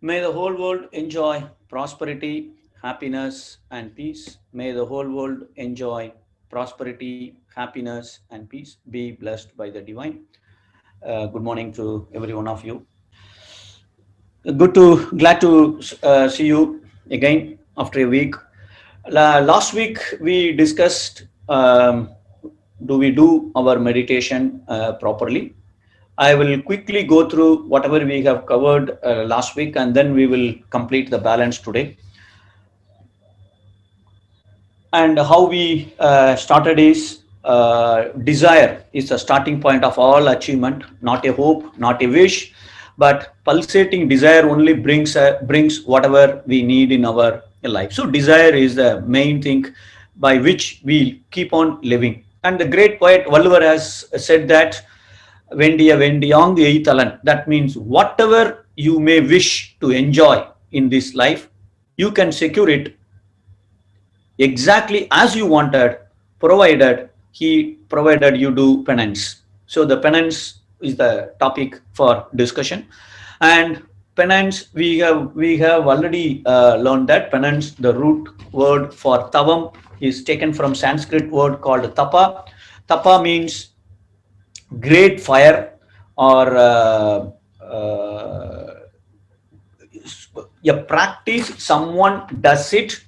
May the whole world enjoy prosperity, happiness, and peace. May the whole world enjoy prosperity, happiness, and peace. Be blessed by the divine. Good morning to every one of you. Glad to see you again after a week. Last week we discussed do we do our meditation properly. I will quickly go through whatever we have covered last week, and then we will complete the balance today. And how we started is desire is the starting point of all achievement, not a hope, not a wish, but pulsating desire only brings whatever we need in our life. So desire is the main thing by which we keep on living. And the great poet Valluvar has said that Vendiya Vendiyang Eitalan. That means whatever you may wish to enjoy in this life, you can secure it exactly as you wanted, provided he provided you do penance. So the penance is the topic for discussion. And penance, we have already learned that penance, the root word for tavam, is taken from Sanskrit word called tapa. Tapa means great fire, or a practice someone does it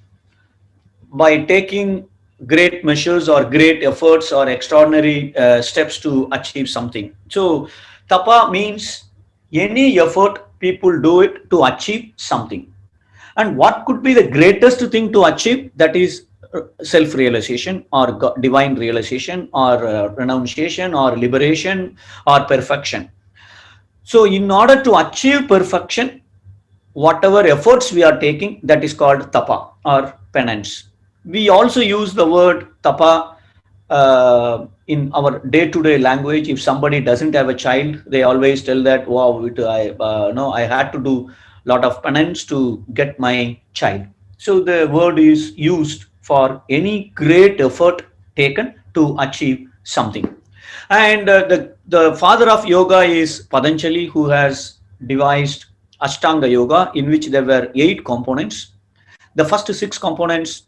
by taking great measures or great efforts or extraordinary steps to achieve something. So tapa means any effort people do it to achieve something. And what could be the greatest thing to achieve? That is self-realization or divine realization or renunciation or liberation or perfection. So in order to achieve perfection, whatever efforts we are taking, that is called tapa or penance. We also use the word tapa in our day-to-day language. If somebody doesn't have a child, they always tell that, wow, I had to do a lot of penance to get my child. So the word is used for any great effort taken to achieve something. And the father of yoga is Patanjali, who has devised Ashtanga Yoga, in which there were 8 components. The first 6 components,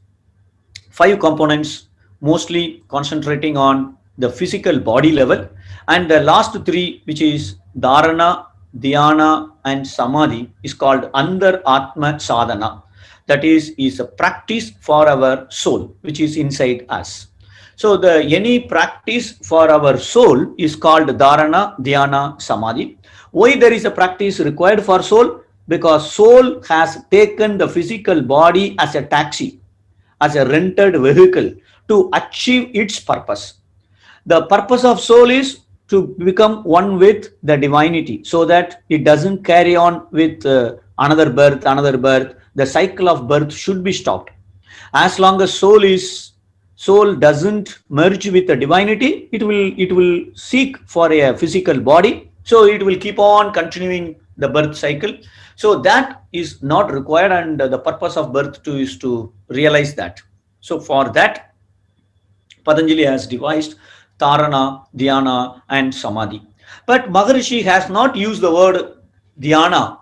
5 components, mostly concentrating on the physical body level, and the last 3, which is Dharana, Dhyana, and Samadhi, is called Andar Atma Sadhana. That is a practice for our soul, which is inside us. So the any practice for our soul is called Dharana, Dhyana, Samadhi. Why there is a practice required for soul? Because soul has taken the physical body as a taxi, as a rented vehicle to achieve its purpose. The purpose of soul is to become one with the divinity, so that it doesn't carry on with another birth, another birth. The cycle of birth should be stopped. As long as soul doesn't merge with the divinity, it will seek for a physical body, so it will keep on continuing the birth cycle. So that is not required, and the purpose of birth too is to realize that. So for that, Patanjali has devised Tarana, Dhyana, and Samadhi. But Maharishi has not used the word Dhyana.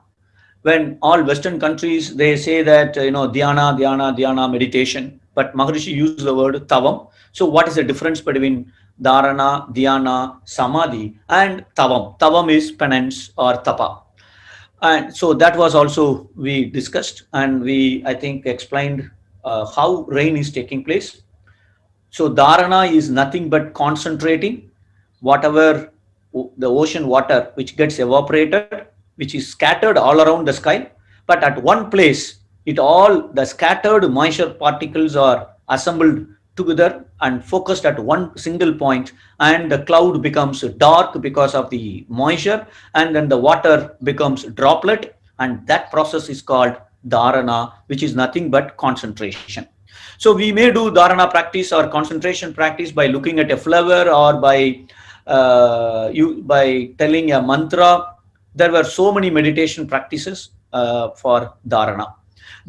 When all Western countries, they say that, Dhyana, Dhyana, Dhyana, meditation. But Maharishi used the word Tavam. So what is the difference between Dharana, Dhyana, Samadhi, and Tavam? Tavam is penance or tapa. And so that was also we discussed, and we, I think, explained how rain is taking place. So dharana is nothing but concentrating whatever the ocean water which gets evaporated, which is scattered all around the sky, but at one place, the scattered moisture particles are assembled together and focused at one single point, and the cloud becomes dark because of the moisture, and then the water becomes droplet, and that process is called dharana, which is nothing but concentration. So we may do dharana practice or concentration practice by looking at a flower, or by telling a mantra. There were so many meditation practices for dharana.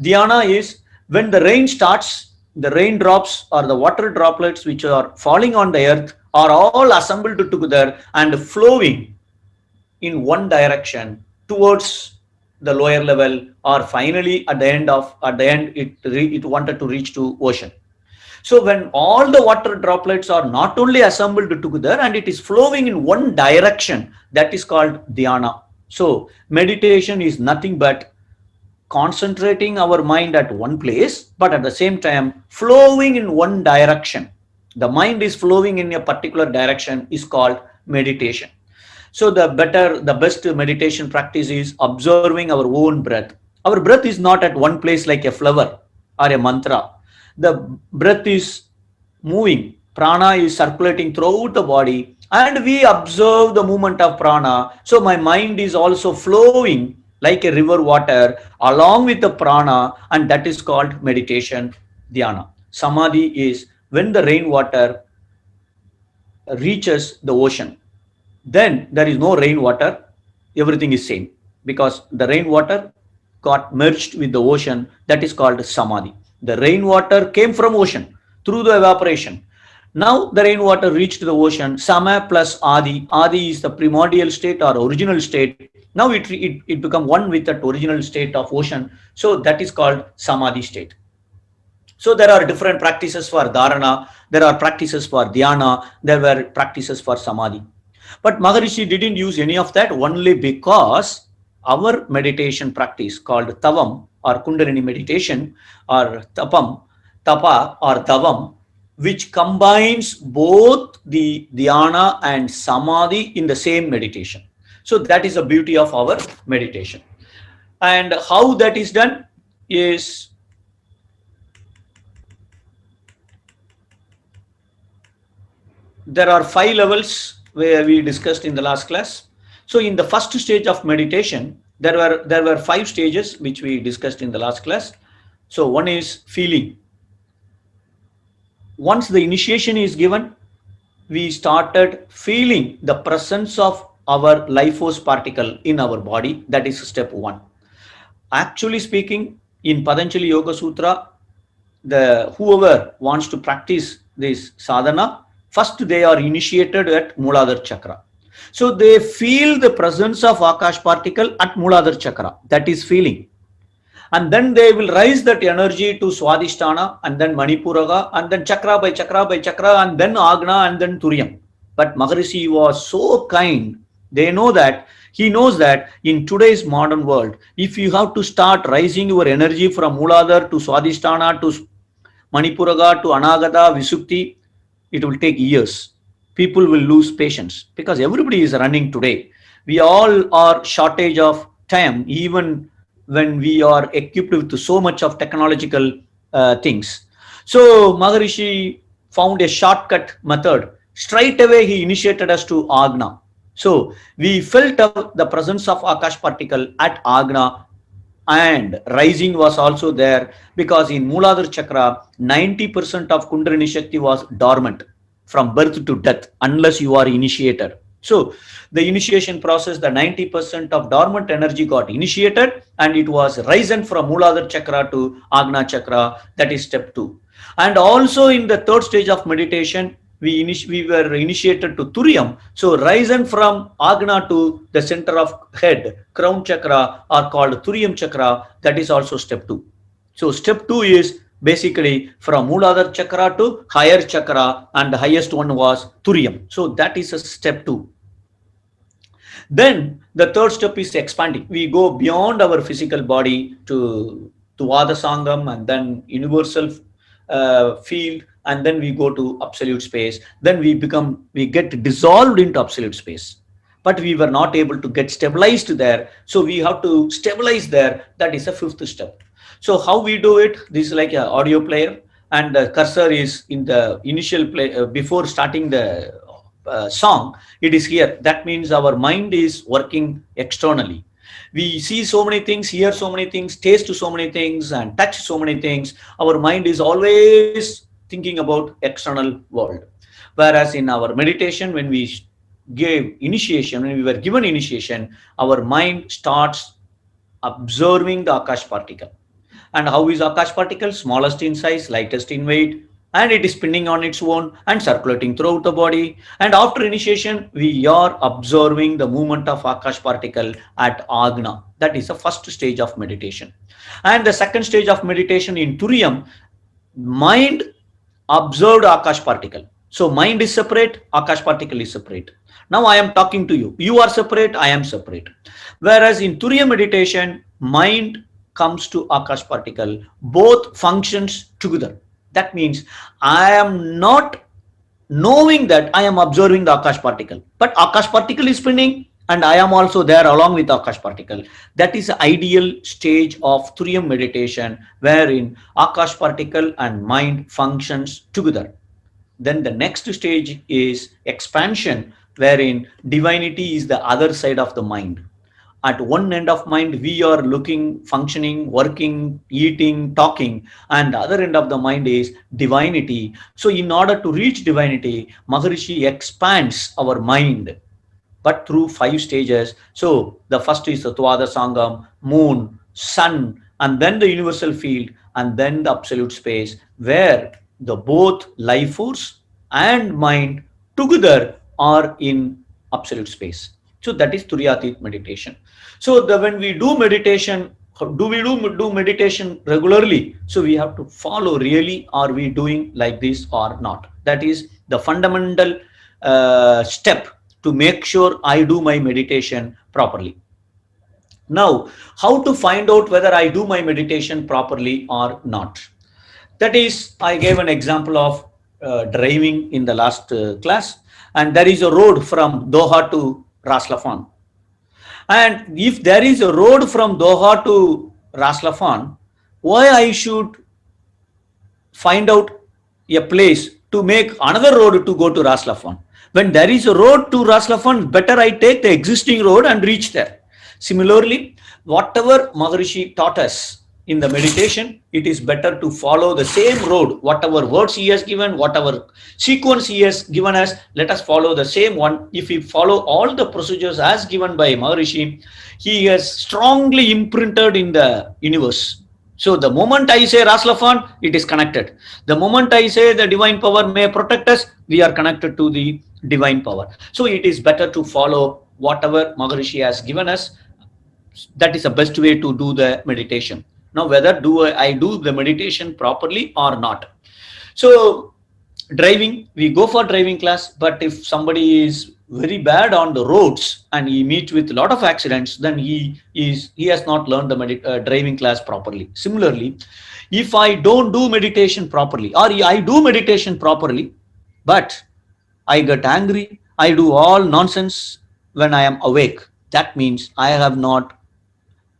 Dhyana is when the rain starts, the raindrops or the water droplets which are falling on the earth are all assembled together and flowing in one direction towards the lower level, or finally at the end it wanted to reach to ocean. So when all the water droplets are not only assembled together and it is flowing in one direction, that is called dhyana. So meditation is nothing but concentrating our mind at one place, but at the same time flowing in one direction. The mind is flowing in a particular direction is called meditation. So the best meditation practice is observing our own breath. Our breath is not at one place like a flower or a mantra. The breath is moving. Prana is circulating throughout the body, and we observe the movement of prana. So my mind is also flowing like a river water along with the prana, and that is called meditation, dhyana. Samadhi is when the rainwater reaches the ocean, then there is no rainwater, everything is same, because the rainwater got merged with the ocean. That is called samadhi. The rainwater came from ocean through the evaporation. Now the rainwater reached the ocean. Sama plus adi is the primordial state or original state. Now it become one with that original state of ocean. So that is called samadhi state. So there are different practices for dharana, there are practices for dhyana, there were practices for samadhi. But Maharishi didn't use any of that, only because our meditation practice called tavam or kundalini meditation or tapa or tavam, which combines both the dhyana and samadhi in the same meditation. So that is the beauty of our meditation. And how that is done is, there are 5 levels where we discussed in the last class. So in the first stage of meditation, there were 5 stages which we discussed in the last class. So one is feeling. Once the initiation is given, we started feeling the presence of our life force particle in our body. That is step 1. Actually speaking, in Patanjali Yoga Sutra, the whoever wants to practice this sadhana, first they are initiated at Muladhara Chakra. So they feel the presence of Akash particle at Muladhara Chakra. That is feeling. And then they will raise that energy to Swadhisthana, and then Manipuraga, and then chakra by chakra by chakra, and then Agna, and then Turyam. But Maharishi was so kind. He knows that in today's modern world, if you have to start raising your energy from Muladhara to Swadhisthana to Manipuraga to Anagata, Visukti, it will take years. People will lose patience because everybody is running today. We all are shortage of time, even when we are equipped with so much of technological things. So Maharishi found a shortcut method. Straight away he initiated us to Agna. So we felt the presence of Akash particle at Agna, and rising was also there, because in Muladhara Chakra 90% of Kundalini Shakti was dormant from birth to death unless you are initiated. So the initiation process, the 90% of dormant energy got initiated, and it was risen from Muladhara Chakra to Agna Chakra. That is step 2. And also in the third stage of meditation, we were initiated to Turyam. So risen from Agna to the center of head, crown chakra, are called Turyam Chakra. That is also step 2. So step 2 is basically from Muladhara Chakra to higher chakra, and the highest one was Turyam. So that is a step 2. Then the third step is expanding. We go beyond our physical body to Vada Sangam, and then universal field, and then we go to absolute space. Then we get dissolved into absolute space. But we were not able to get stabilized there. So we have to stabilize there. That is a 5th step. So how we do it? This is like an audio player, and the cursor is in the initial play before starting the song. It is here. That means our mind is working externally. We see so many things, hear so many things, taste so many things, and touch so many things. Our mind is always thinking about external world. Whereas in our meditation, when we when we were given initiation, our mind starts observing the Akash particle. And how is Akash particle? Smallest in size, lightest in weight, and it is spinning on its own and circulating throughout the body. And after initiation, we are observing the movement of Akash particle at Agna. That is the first stage of meditation. And the second stage of meditation in Turiyam, mind observed Akash particle. So mind is separate, Akash particle is separate. Now I am talking to you. You are separate, I am separate. Whereas in Turiya meditation, mind comes to Akash particle, both functions together. That means I am not knowing that I am observing the Akash particle, but Akash particle is spinning and I am also there along with the Akash particle. That is the ideal stage of Turiya meditation, wherein Akash particle and mind functions together. Then the next stage is expansion, wherein divinity is the other side of the mind. At one end of mind, we are looking, functioning, working, eating, talking, and the other end of the mind is divinity. So in order to reach divinity, Maharishi expands our mind, but through 5 stages. So the first is the Tvada Sangam, moon, sun, and then the universal field, and then the absolute space, where the both life force and mind together are in absolute space. So that is Turiyatit meditation. So when we do meditation, do meditation regularly? So we have to follow, really, are we doing like this or not? That is the fundamental step to make sure I do my meditation properly. Now, how to find out whether I do my meditation properly or not? That is, I gave an example of driving in the last class, and there is a road from Doha to Ras Laffan. And if there is a road from Doha to Ras Laffan, why I should find out a place to make another road to go to Ras Laffan? When there is a road to Ras Laffan, better I take the existing road and reach there. Similarly, whatever Maharishi taught us in the meditation, it is better to follow the same road, whatever words he has given, whatever sequence he has given us, let us follow the same one. If we follow all the procedures as given by Maharishi, he has strongly imprinted in the universe. So the moment I say Ras Laffan, it is connected. The moment I say the divine power may protect us, we are connected to the divine power. So it is better to follow whatever Maharishi has given us. That is the best way to do the meditation. Now, whether I do the meditation properly or not? So driving, we go for driving class, but if somebody is very bad on the roads and he meets with a lot of accidents, then he has not learned the driving class properly. Similarly, if I don't do meditation properly, or I do meditation properly, but I get angry, I do all nonsense when I am awake, that means I have not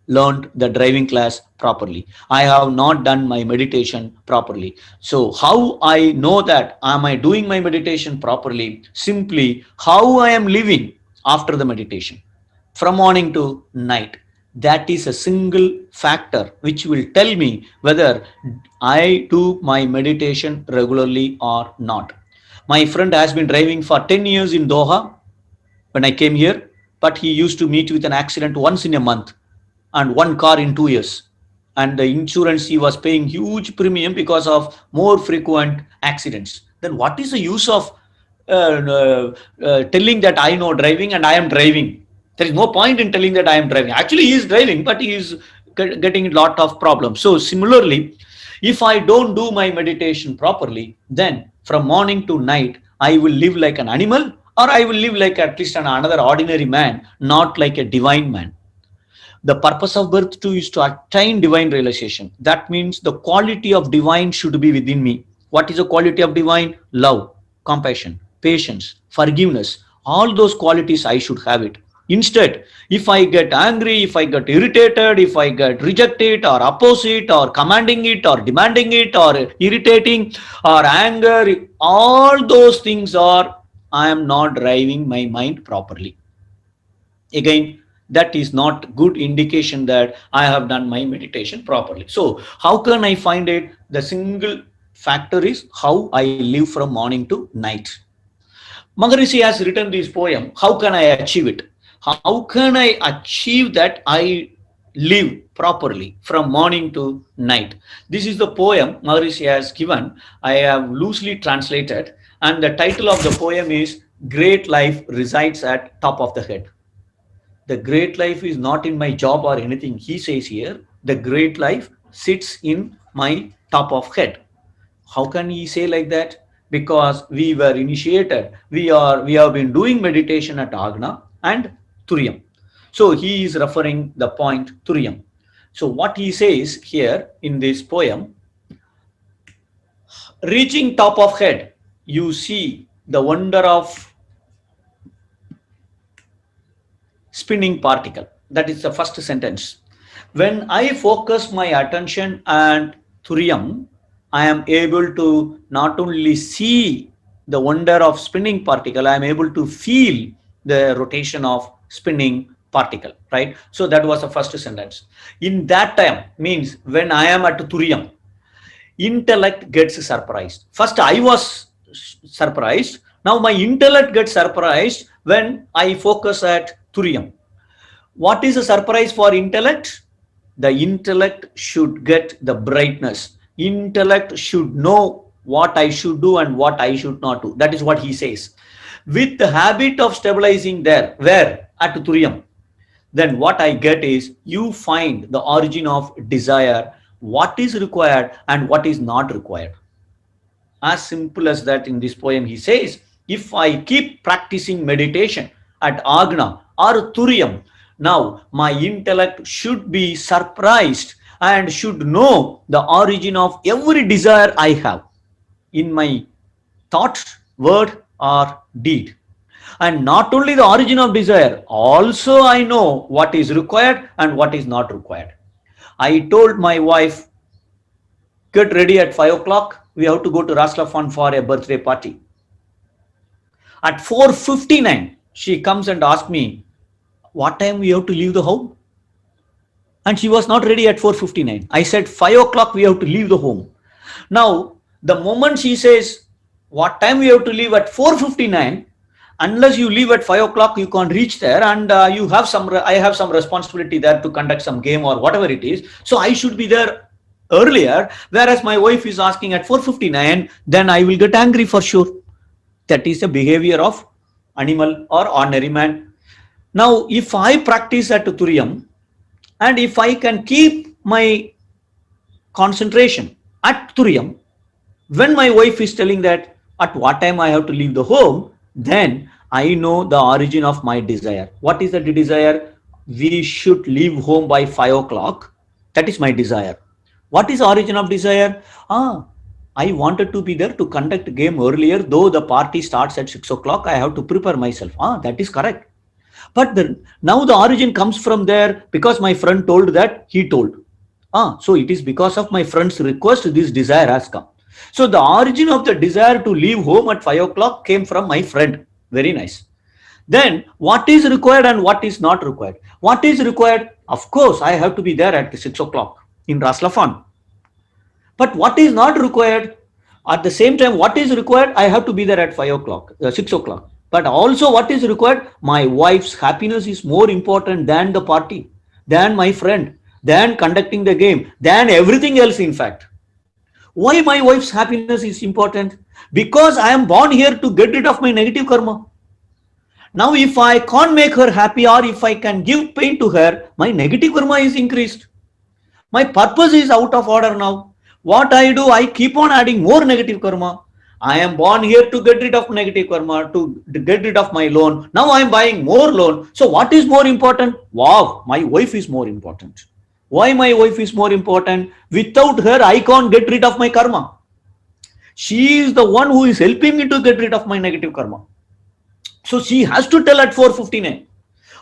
learned the driving class properly. I have not done my meditation properly. So how I know that am I doing my meditation properly? Simply how I am living after the meditation from morning to night. That is a single factor which will tell me whether I do my meditation regularly or not. My friend has been driving for 10 years in Doha when I came here, but he used to meet with an accident once in a month and one car in 2 years. And the insurance, he was paying huge premium because of more frequent accidents. Then what is the use of telling that I know driving and I am driving? There is no point in telling that I am driving. Actually, he is driving, but he is getting a lot of problems. So similarly, if I don't do my meditation properly, then from morning to night, I will live like an animal, or I will live like at least another ordinary man, not like a divine man. The purpose of birth too is to attain divine realization. That means the quality of divine should be within me. What is the quality of divine? Love, compassion, patience, forgiveness. All those qualities I should have it. Instead, if I get angry, if I get irritated, if I get rejected or oppose it or commanding it or demanding it or irritating or anger, all those things are, I am not driving my mind properly. Again, that is not good indication that I have done my meditation properly. So how can I find it? The single factor is how I live from morning to night. Maharishi has written this poem. How can I achieve it? How can I achieve that I live properly from morning to night. This is the poem Maharishi has given. I have loosely translated, and the title of the poem is Great Life Resides at Top of the Head. The great life is not in my job or anything. He says here, the great life sits in my top of head. How can he say like that? Because we were initiated, we have been doing meditation at Agna and Turiam. So he is referring the point Turiam. So what he says here in this poem, reaching top of head, you see the wonder of spinning particle. That is the first sentence. When I focus my attention and Thuriam, I am able to not only see the wonder of spinning particle, I am able to feel the rotation of spinning particle, right? So that was the first sentence. In that time means when I am at Thuriam, intellect gets surprised. First I was surprised. Now my intellect gets surprised when I focus at Thuriam. What is a surprise for intellect? The intellect should get the brightness. Intellect should know what I should do and what I should not do. That is what he says. With the habit of stabilizing there, where? At Turiam. Then what I get is you find the origin of desire, what is required and what is not required. As simple as that. In this poem he says, if I keep practicing meditation at Agna or Turiam, now my intellect should be surprised and should know the origin of every desire I have in my thought, word or deed. And not only the origin of desire, also I know what is required and what is not required. I told my wife, get ready at 5 o'clock. We have to go to Raslafan for a birthday party. At 4:59, she comes and asks me, what time we have to leave the home? And she was not ready at 4:59. I said 5 o'clock we have to leave the home. Now, the moment she says, what time we have to leave at 4:59, unless you leave at 5 o'clock, you can't reach there, and I have some responsibility there to conduct some game or whatever it is. So I should be there earlier, whereas my wife is asking at 4:59, then I will get angry for sure. That is the behavior of animal or ordinary man. Now, if I practice at Turiam and if I can keep my concentration at Turiam, when my wife is telling that at what time I have to leave the home, then I know the origin of my desire. What is the desire? We should leave home by 5 o'clock. That is my desire. What is the origin of desire? I wanted to be there to conduct game earlier, though the party starts at 6 o'clock. I have to prepare myself. That is correct. But now the origin comes from there because my friend told that he told. So it is because of my friend's request this desire has come. So the origin of the desire to leave home at 5 o'clock came from my friend. Very nice. Then what is required and what is not required? What is required? Of course, I have to be there at 6 o'clock in Raslafan. But what is not required? At the same time, what is required? I have to be there at 5 o'clock, 6 o'clock. But also what is required? My wife's happiness is more important than the party, than my friend, than conducting the game, than everything else in fact. Why my wife's happiness is important? Because I am born here to get rid of my negative karma. Now if I can't make her happy or if I can give pain to her, my negative karma is increased. My purpose is out of order now. What I do, I keep on adding more negative karma. I am born here to get rid of negative karma, to get rid of my loan. Now I am buying more loan. So what is more important? Wow, my wife is more important. Why my wife is more important? Without her, I can't get rid of my karma. She is the one who is helping me to get rid of my negative karma. So she has to tell at 4:59.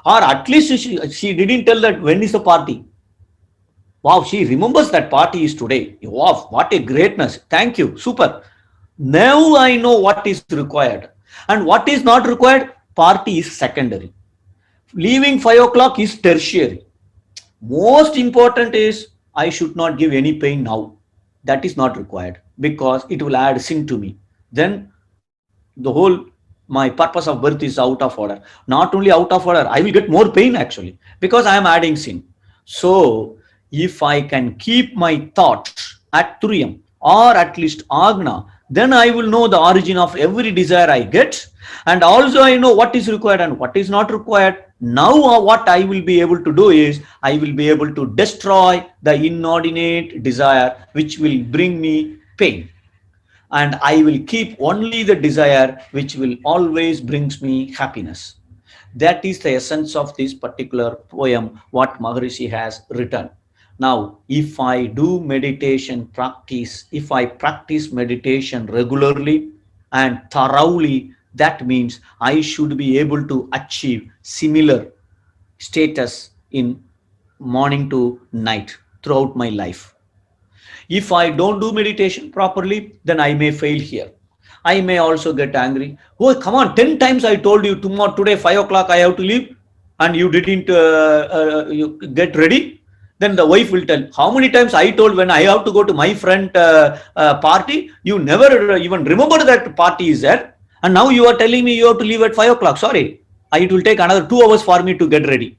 Or at least she didn't tell that when is the party. Wow, she remembers that party is today. Wow, what a greatness. Thank you. Super. Now I know what is required. And what is not required? Party is secondary. Leaving 5 o'clock is tertiary. Most important is I should not give any pain now. That is not required because it will add sin to me. Then the whole my purpose of birth is out of order. Not only out of order, I will get more pain actually because I am adding sin. So if I can keep my thoughts at Turiyam or at least Agna, then I will know the origin of every desire I get, and also I know what is required and what is not required. Now what I will be able to do is I will be able to destroy the inordinate desire which will bring me pain, and I will keep only the desire which will always brings me happiness. That is the essence of this particular poem, what Maharishi has written. Now, if I do meditation practice, if I practice meditation regularly and thoroughly, that means I should be able to achieve similar status in morning to night throughout my life. If I don't do meditation properly, then I may fail here. I may also get angry. Oh, come on, 10 times I told you tomorrow, today, 5 o'clock, I have to leave, and you didn't you get ready. Then the wife will tell, how many times I told when I have to go to my friend party, you never even remember that party is there. And now you are telling me you have to leave at 5 o'clock. Sorry, it will take another 2 hours for me to get ready.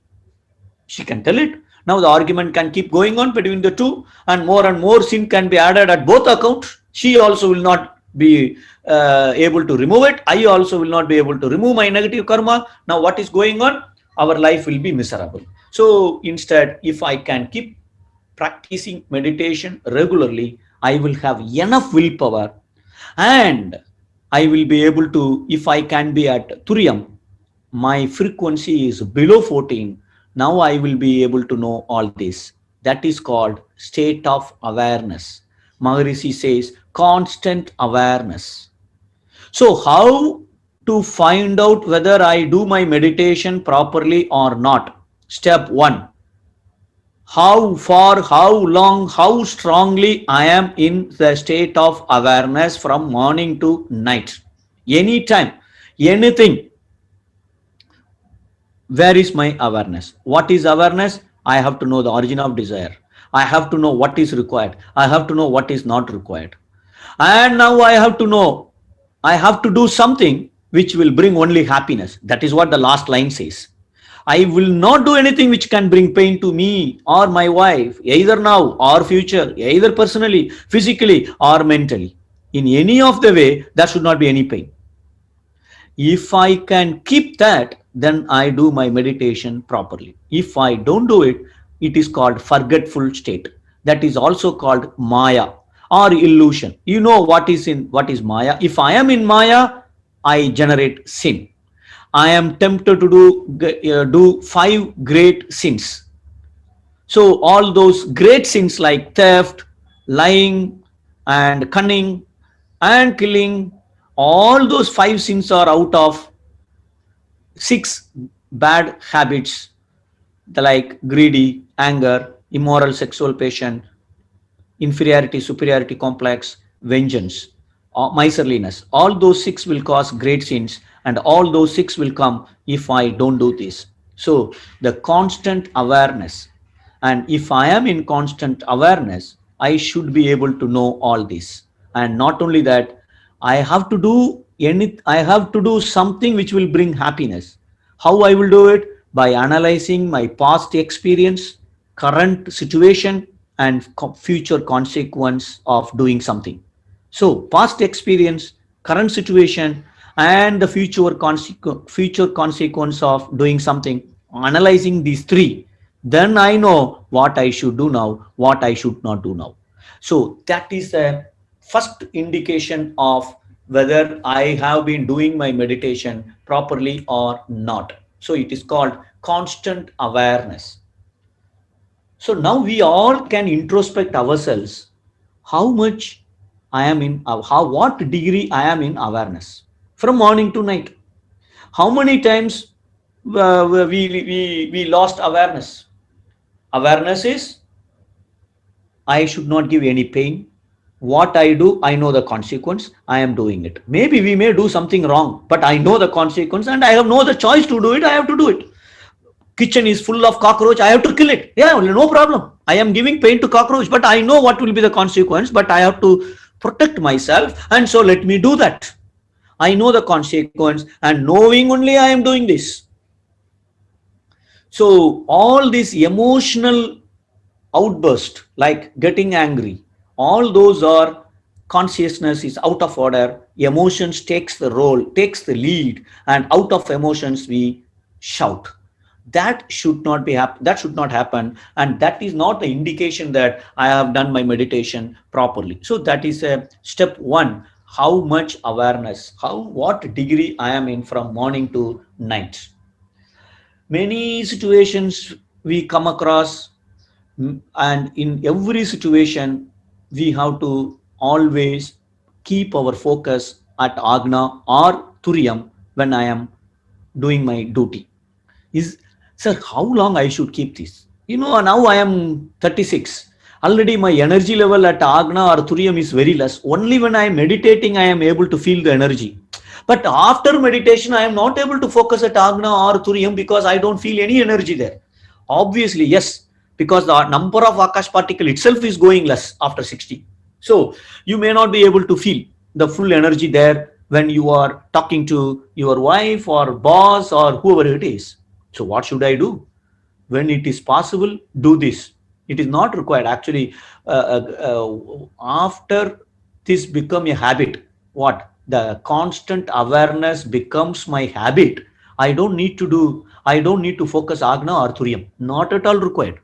She can tell it. Now the argument can keep going on between the two, and more sin can be added at both accounts. She also will not be able to remove it. I also will not be able to remove my negative karma. Now what is going on? Our life will be miserable. So instead, if I can keep practicing meditation regularly, I will have enough willpower, and I will be able to, if I can be at Turiyam, my frequency is below 14. Now I will be able to know all this. That is called state of awareness. Maharishi says constant awareness. So how to find out whether I do my meditation properly or not? Step 1. How far, how long, how strongly I am in the state of awareness from morning to night. Anytime, anything. Where is my awareness? What is awareness? I have to know the origin of desire. I have to know what is required. I have to know what is not required. And now I have to know, I have to do something which will bring only happiness. That is what the last line says. I will not do anything which can bring pain to me or my wife, either now or future, either personally, physically, or mentally. In any of the way, there should not be any pain. If I can keep that, then I do my meditation properly. If I don't do it, it is called forgetful state. That is also called Maya or illusion. You know what is Maya? If I am in Maya, I generate sin. I am tempted to do 5 great sins. So all those great sins like theft, lying, and cunning, and killing, all those 5 sins are out of 6 bad habits, like greedy, anger, immoral sexual passion, inferiority, superiority complex, vengeance, miserliness. All those 6 will cause great sins, and all those 6 will come if I don't do this. So the constant awareness, and if I am in constant awareness, I should be able to know all this. And not only that, I have to do something which will bring happiness. How I will do it? By analyzing my past experience, current situation, and future consequence of doing something. So past experience, current situation, and the future consequence of doing something. Analyzing these 3, then I know what I should do now, what I should not do now. So that is the first indication of whether I have been doing my meditation properly or not. So it is called constant awareness. So now we all can introspect ourselves, how much I am in, what degree I am in awareness from morning to night. How many times we lost awareness? Awareness is, I should not give any pain. What I do, I know the consequence. I am doing it. Maybe we may do something wrong, but I know the consequence and I have no the choice to do it. I have to do it. Kitchen is full of cockroach, I have to kill it. Yeah, no problem. I am giving pain to cockroach, but I know what will be the consequence, but I have to protect myself, and so let me do that. I know the consequence, and knowing only I am doing this. So all this emotional outburst, like getting angry, all those are consciousness is out of order. Emotions takes the role, takes the lead, and out of emotions we shout. That should not be that should not happen, and that is not the indication that I have done my meditation properly. So that is a step one. How much awareness, how what degree I am in from morning to night. Many situations we come across, and in every situation we have to always keep our focus at Agna or Turiyam when I am doing my duty. Is, sir, how long I should keep this? Now I am 36. Already my energy level at Agna or Turiyam is very less. Only when I am meditating I am able to feel the energy. But after meditation I am not able to focus at Agna or Turiyam because I don't feel any energy there. Obviously, yes, because the number of Akash particle itself is going less after 60. So you may not be able to feel the full energy there when you are talking to your wife or boss or whoever it is. So what should I do? When it is possible, do this. It is not required. Actually, after this become a habit, what? The constant awareness becomes my habit. I don't need to focus Agna or Turiyam. Not at all required.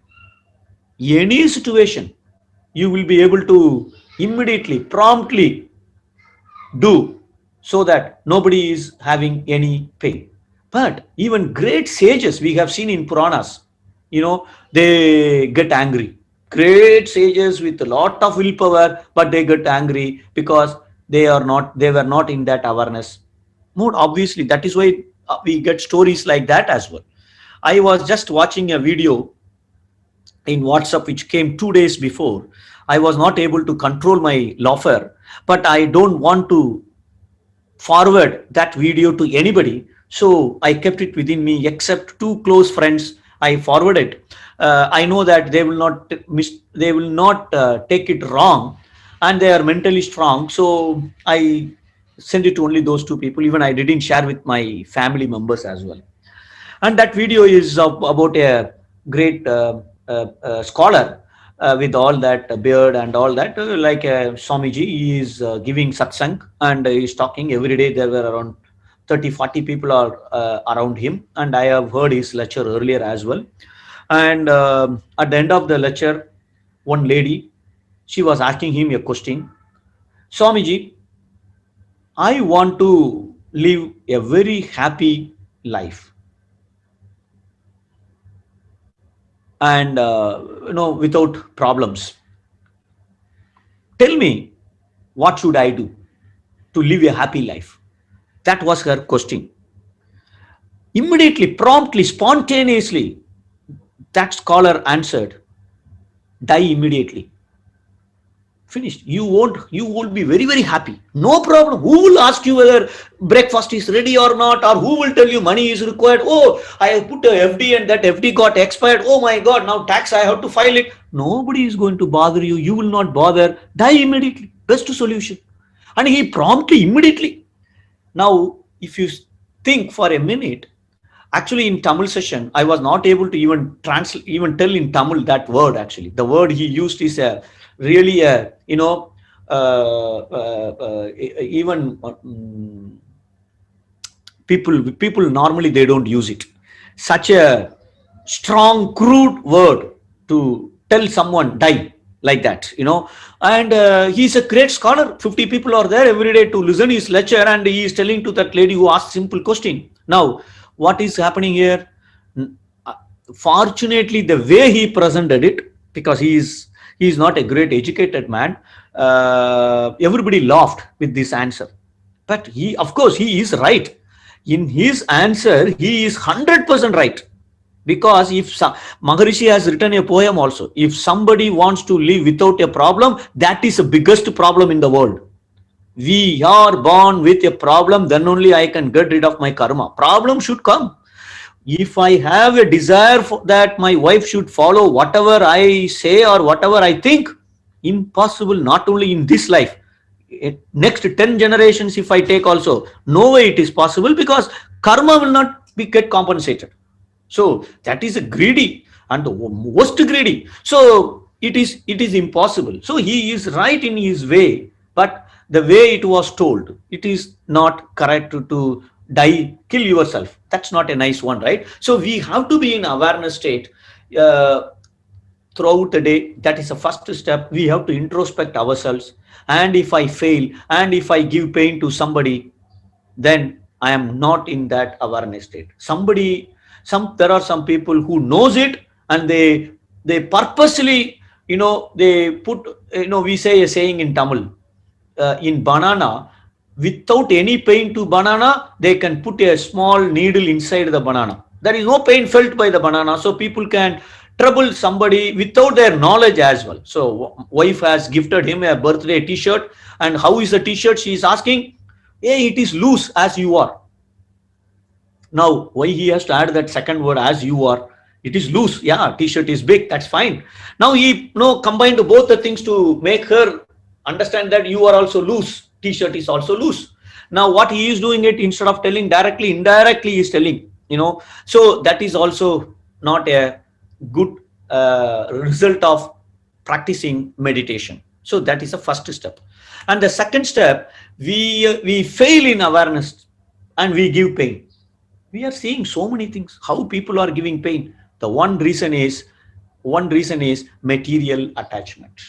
Any situation, you will be able to immediately, promptly do, so that nobody is having any pain. But even great sages we have seen in Puranas, they get angry. Great sages with a lot of willpower, but they get angry because they were not in that awareness mode. Obviously, that is why we get stories like that as well. I was just watching a video in WhatsApp which came 2 days before. I was not able to control my laughter, but I don't want to forward that video to anybody. So I kept it within me, except two close friends. I forwarded. I know that they will not take it wrong, and they are mentally strong. So I sent it to only those two people. Even I didn't share with my family members as well. And that video is about a great scholar with all that beard and all that, like Swamiji. He is giving satsang, and he is talking every day. There were around 30-40 people are around him, and I have heard his lecture earlier as well. And at the end of the lecture, one lady, she was asking him a question. Swamiji, I want to live a very happy life, and without problems. Tell me, what should I do to live a happy life? That was her question. Immediately, promptly, spontaneously, that scholar answered, die immediately. Finished. You won't be very, very happy. No problem. Who will ask you whether breakfast is ready or not, or who will tell you money is required? Oh, I have put a FD and that FD got expired. Oh my God, now tax, I have to file it. Nobody is going to bother you. You will not bother. Die immediately. Best solution. And he promptly, immediately. Now, if you think for a minute, actually in Tamil session, I was not able to even translate, even tell in Tamil that word. Actually, the word he used is a really a even people normally they don't use it. Such a strong, crude word to tell someone die like that, And he's a great scholar. 50 people are there every day to listen his lecture, and he is telling to that lady who asked simple question. Now, what is happening here? Fortunately, the way he presented it, because he is not a great educated man, everybody laughed with this answer. But of course, he is right. In his answer, he is 100% right. Because if Maharishi has written a poem also, if somebody wants to live without a problem, that is the biggest problem in the world. We are born with a problem, then only I can get rid of my karma. Problem should come. If I have a desire that my wife should follow whatever I say or whatever I think, impossible, not only in this life, next 10 generations if I take also, no way it is possible, because karma will not be get compensated. So that is a greedy and the most greedy. So it is impossible. So he is right in his way, but the way it was told, it is not correct to die, kill yourself. That's not a nice one, right? So we have to be in awareness state uh, throughout the day. That is the first step. We have to introspect ourselves. And if I fail, and if I give pain to somebody, then I am not in that awareness state. There are some people who knows it, and they purposely, they put, we say a saying in Tamil, in banana, without any pain to banana, they can put a small needle inside the banana. There is no pain felt by the banana, so people can trouble somebody without their knowledge as well. So wife has gifted him a birthday t-shirt, and how is the t-shirt? She is asking, hey, it is loose as you are. Now, why he has to add that second word, as you are? It is loose. Yeah, t-shirt is big. That's fine. Now he combined both the things to make her understand that you are also loose. T-shirt is also loose. Now what he is doing it, instead of telling directly, indirectly he is telling. So that is also not a good result of practicing meditation. So that is the first step. And the second step, we fail in awareness and we give pain. We are seeing so many things, how people are giving pain. The one reason is material attachment.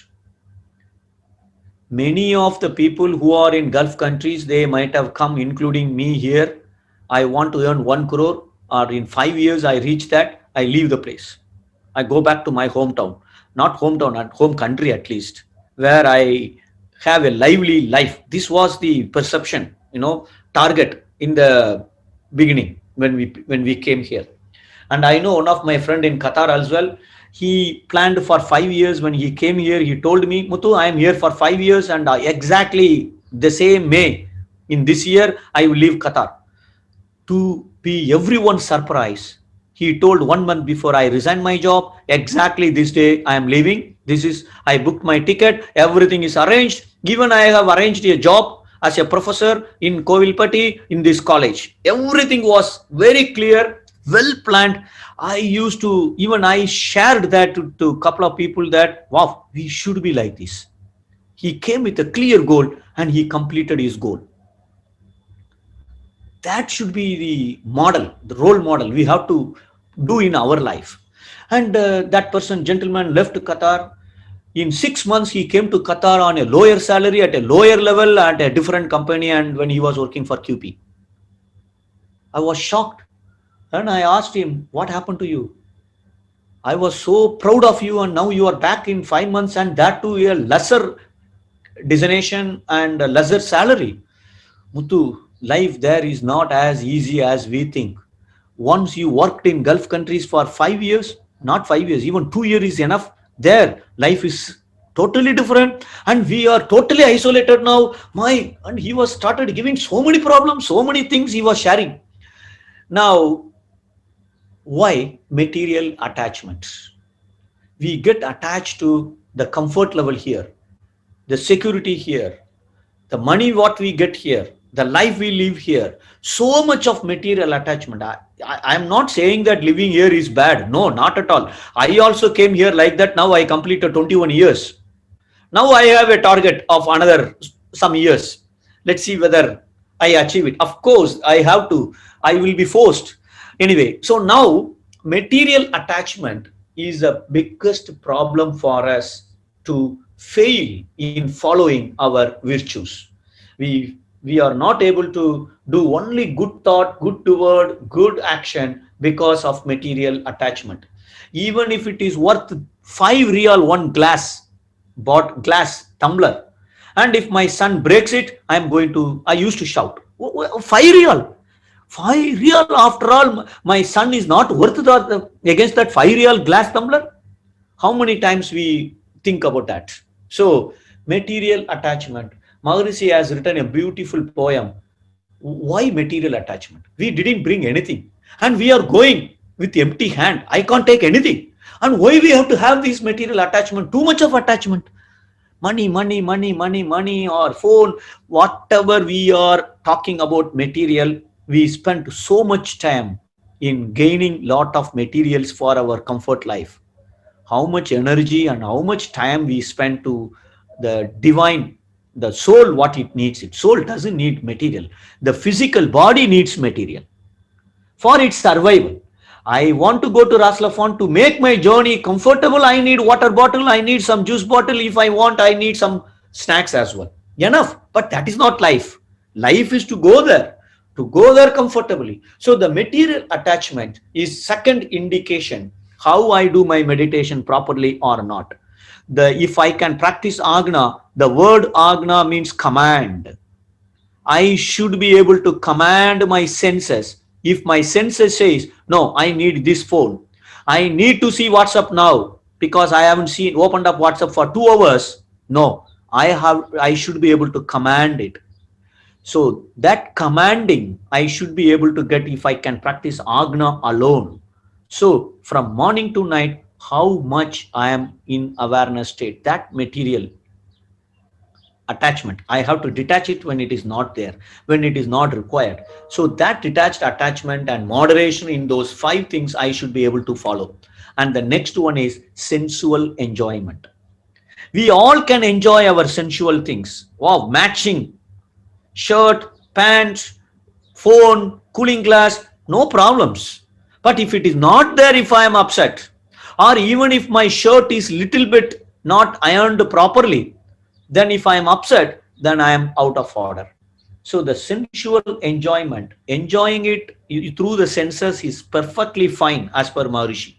Many of the people who are in Gulf countries, they might have come, including me here. I want to earn 1 crore, or in 5 years I reach that, I leave the place. I go back to my hometown, not hometown, at home country at least, where I have a lively life. This was the perception, target in the beginning when we came here. And I know one of my friend in Qatar as well. He planned for 5 years. When he came here, he told me, Muthu, I am here for 5 years, and exactly the same May in this year, I will leave Qatar. To be everyone's surprise, he told 1 month before I resign my job, exactly this day I am leaving. I booked my ticket, everything is arranged. Even I have arranged a job as a professor in Kovilpati in this college. Everything was very clear, well planned. I shared that to a couple of people that, wow, we should be like this. He came with a clear goal and he completed his goal. That should be the model, the role model we have to do in our life. And that gentleman left Qatar. In 6 months, he came to Qatar on a lower salary, at a lower level, at a different company, and when he was working for QP. I was shocked. And I asked him, what happened to you? I was so proud of you, and now you are back in 5 months, and that too a lesser designation and a lesser salary. Muthu, life there is not as easy as we think. Once you worked in Gulf countries for 5 years, not 5 years, even 2 years is enough. There, life is totally different, and we are totally isolated now. And he was started giving so many problems, so many things he was sharing. Now, why material attachments? We get attached to the comfort level here, the security here, the money what we get here, the life we live here. So much of material attachment. I am not saying that living here is bad. No, not at all. I also came here like that. Now I completed 21 years. Now I have a target of another some years. Let's see whether I achieve it. Of course, I will be forced. Anyway, so now material attachment is the biggest problem for us to fail in following our virtues. We are not able to do only good thought, good word, good action because of material attachment. Even if it is worth 5 real, one glass, bought glass tumbler, and if my son breaks it, I used to shout, 5 real. 5 real, after all, my son is not worth against that 5 real glass tumbler. How many times we think about that? So material attachment. Maharishi has written a beautiful poem. Why material attachment? We didn't bring anything, and we are going with empty hand. I can't take anything. And why we have to have this material attachment? Too much of attachment. Money, money, money, money, money, or phone, whatever we are talking about material, we spend so much time in gaining lot of materials for our comfort life. How much energy and how much time we spend to the divine, the soul, what it needs. It soul doesn't need material. The physical body needs material for its survival. I want to go to Ras Laffan to make my journey comfortable. I need water bottle. I need some juice bottle. If I want, I need some snacks as well. Enough. But that is not life. Life is to go there comfortably. So the material attachment is second indication how I do my meditation properly or not. If I can practice Agna, the word Agna means command. I should be able to command my senses. If my senses says, no, I need this phone. I need to see WhatsApp now because I haven't opened up WhatsApp for 2 hours. No, I should be able to command it. So that commanding I should be able to get if I can practice Agna alone. So from morning to night, how much I am in awareness state, that material attachment, I have to detach it when it is not there, when it is not required. So that detached attachment and moderation in those 5 things I should be able to follow. And the next one is sensual enjoyment. We all can enjoy our sensual things. Wow, matching shirt, pants, phone, cooling glass, no problems. But if it is not there, if I am upset, or even if my shirt is little bit not ironed properly, then if I am upset, then I am out of order. So the sensual enjoyment, enjoying it through the senses is perfectly fine as per Maharishi.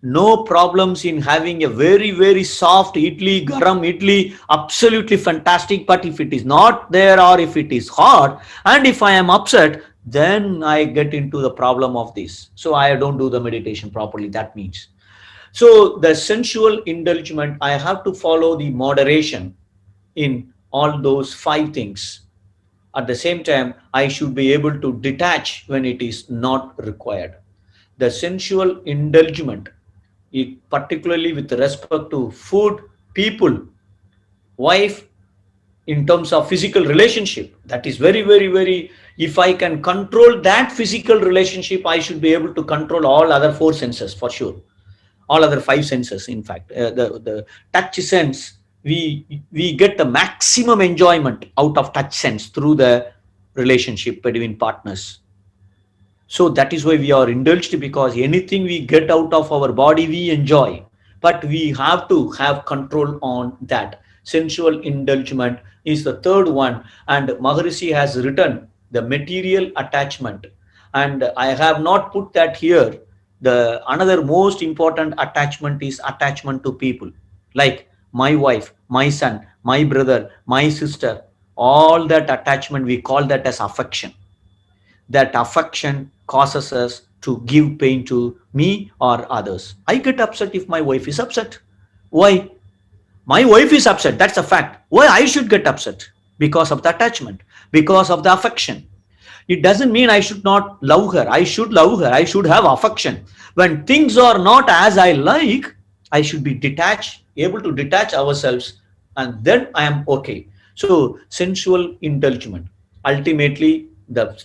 No problems in having a very, very soft idli, garam idli, absolutely fantastic. But if it is not there or if it is hot and if I am upset, then I get into the problem of this. So I don't do the meditation properly. That means. So the sensual indulgence, I have to follow the moderation in all those 5 things. At the same time, I should be able to detach when it is not required. The sensual indulgence, it particularly with respect to food, people, wife, in terms of physical relationship, that is very, very, very, if I can control that physical relationship, I should be able to control all other 4 senses for sure. All other 5 senses, in fact, the touch sense, we get the maximum enjoyment out of touch sense through the relationship between partners. So that is why we are indulged, because anything we get out of our body we enjoy, but we have to have control on that. Sensual indulgence is the third one, and Maharishi has written the material attachment, and I have not put that here. The another most important attachment is attachment to people, like my wife, my son, my brother, my sister. All that attachment, we call that as affection. That affection causes us to give pain to me or others. I get upset if my wife is upset. Why? My wife is upset. That's a fact. Why I should get upset? Because of the attachment, because of the affection. It doesn't mean I should not love her. I should love her. I should have affection. When things are not as I like, I should be detached, able to detach ourselves, and then I am okay. So, sensual indulgence. Ultimately, the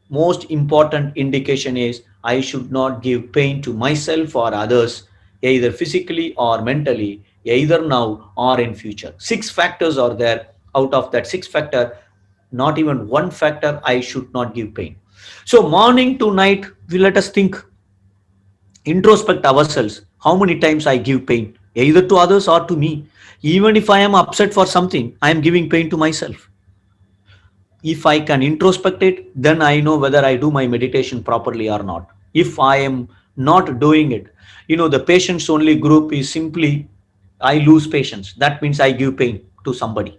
most important indication is I should not give pain to myself or others, either physically or mentally, either now or in future. 6 factors are there. Out of that 6 factor, not even one factor I should not give pain. So morning to night, we let us think, introspect ourselves. How many times I give pain, either to others or to me? Even if I am upset for something, I am giving pain to myself. If I can introspect it, then I know whether I do my meditation properly or not. If I am not doing it, the patience only group is simply I lose patience. That means I give pain to somebody.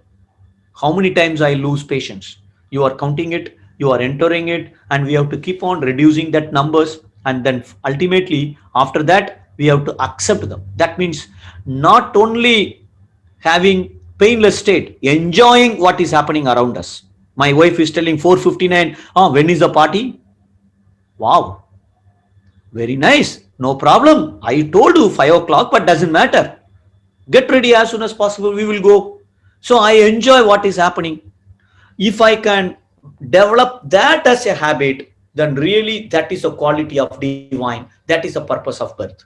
How many times I lose patience? You are counting it, you are entering it, and we have to keep on reducing that numbers. And then ultimately, after that, we have to accept them. That means not only having painless state, enjoying what is happening around us. My wife is telling 4:59, oh, when is the party? Wow, very nice. No problem. I told you 5 o'clock, but doesn't matter. Get ready as soon as possible. We will go. So I enjoy what is happening. If I can develop that as a habit, then really that is a quality of divine. That is the purpose of birth.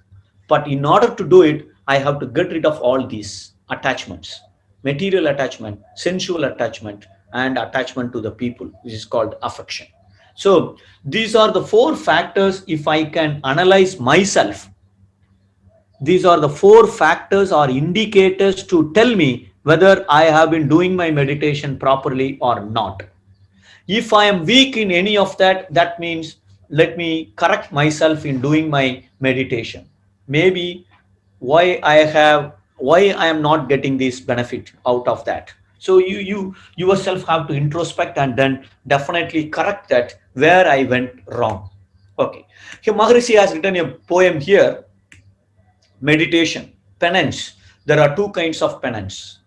But in order to do it, I have to get rid of all these attachments: material attachment, sensual attachment, and attachment to the people, which is called affection. So these are the four factors. If I can analyze myself, these are the four factors or indicators to tell me whether I have been doing my meditation properly or not. If I am weak in any of that, that means let me correct myself in doing my meditation. Maybe why I am not getting this benefit out of that. So you yourself have to introspect and then definitely correct that where I went wrong. Okay. Here Maharishi has written a poem here, meditation, penance. There are two kinds of penance.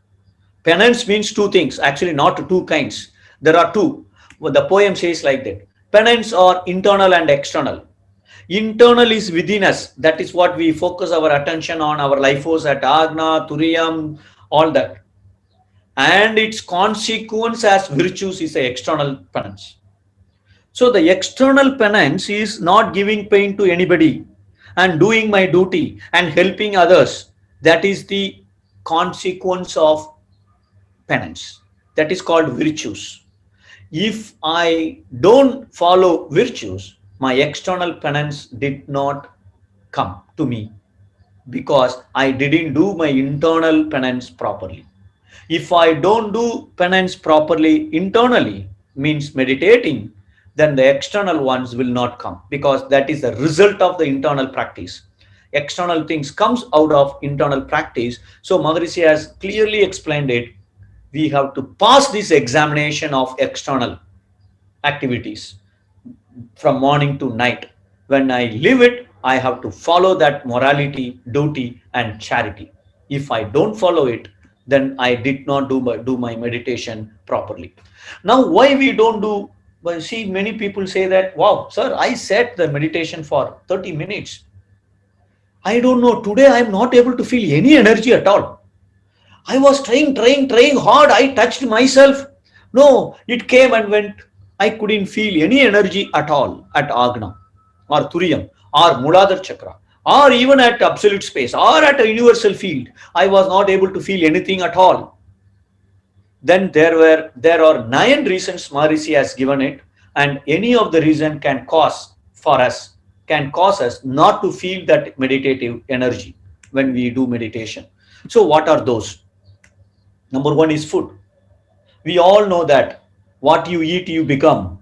Penance means two things, actually not two kinds. There are two. Well, the poem says like that. Penance are internal and external. Internal is within us. That is what we focus our attention on, our life force at Agna, Turiyam, all that. And its consequence as virtues is the external penance. So the external penance is not giving pain to anybody and doing my duty and helping others. That is the consequence of penance. That is called virtues. If I don't follow virtues, my external penance did not come to me because I didn't do my internal penance properly. If I don't do penance properly internally, means meditating, then the external ones will not come because that is the result of the internal practice. External things comes out of internal practice. So Maharishi has clearly explained it. We have to pass this examination of external activities from morning to night. When I live it, I have to follow that morality, duty, and charity. If I don't follow it, then I did not do my meditation properly. Now, why we don't do? Well, see, many people say that, wow, sir, I set the meditation for 30 minutes. I don't know. Today, I'm not able to feel any energy at all. I was trying hard. I touched myself. No, it came and went. I couldn't feel any energy at all at Agna or Turiyam or Muladhara Chakra or even at absolute space or at a universal field. I was not able to feel anything at all. Then there are 9 reasons Maharishi has given it, and any of the reason can cause us not to feel that meditative energy when we do meditation. So what are those? Number one is food. We all know that what you eat, you become.